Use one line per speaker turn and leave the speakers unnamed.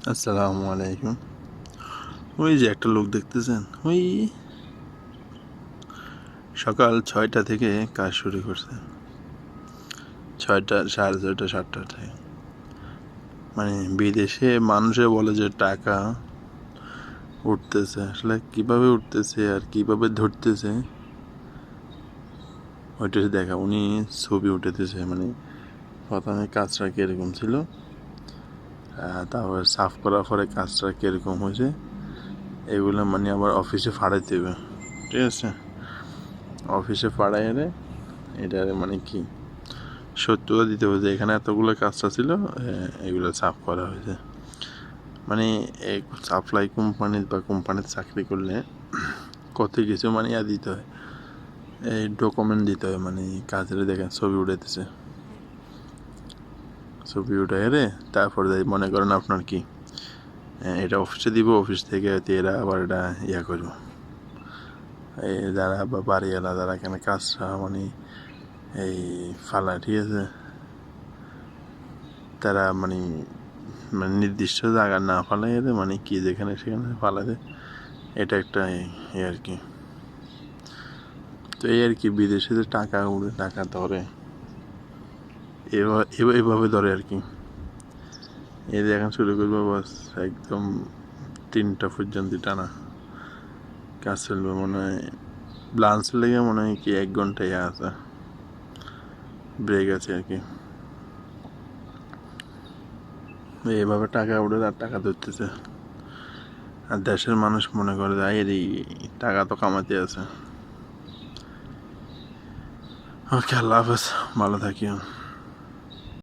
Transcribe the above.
আসসালামু আলাইকুম। ওই যে একটা লোক দেখতেছেন, ওই সকাল 6টা থেকে কাজ শুরু করছে। 6টা, 6:30, 7টা থেকে। মানে বিদেশে মানুষে বলে যে টাকা উঠতেছে, আসলে কিভাবে উঠতেছে আর কিভাবে ধরতেছে ওইটা দেখা। উনি ছবি উঠেতেছে, মানে প্রথমে কাজটা কীরকম ছিল, তারপর সাফ করার পরে কাজটা কীরকম হয়েছে, এগুলো মানে আবার অফিসে ফাড়াইতে হবে। ঠিক আছে, অফিসে ফাড়াইলে এটা মানে কি সত্যতা দিতে হবে যে এখানে এতগুলো কাজটা ছিল, এগুলো সাফ করা হয়েছে। মানে এই সাপ্লাই কোম্পানি বা কোম্পানির চাকরি করলে কত কিছু মানে দিতে হয়, এই ডকুমেন্ট দিতে হয়। মানে কাজের দেখেন ছবি উঠাইতেছে, ছবি উঠাই রে তারপরে যাই মনে করেন আপনার কি এটা অফিসে দিব, অফিস থেকে হয়তো এরা আবার এটা করবো, এই যারা বা বাড়িওয়ালা যারা এখানে কাজটা মানে এই ফালা, ঠিক আছে, তারা মানে মানে নির্দিষ্ট জায়গা না ফালাই মানে কি যেখানে সেখানে ফালাতে, এটা একটা আর কি। তো এই আর কি, বিদেশে যে টাকা উড়ে, টাকা ধরে এভাবে ধরে আর কি। এই যে এখন শুরু করবো বাস একদম 3টা পর্যন্ত টানা কাজ চলবে। মনে হয় লাঞ্চ লেগে মনে হয় কি 1 ঘন্টা আছে, ব্রেক আছে আর কি। এইভাবে টাকা উড়ে আর টাকা ধরতেছে, আর দেশের মানুষ মনে করে যে এই টাকা তো কামাতে আছে। ওকে, আল্লাহ হাফেজ, ভালো থাকিও।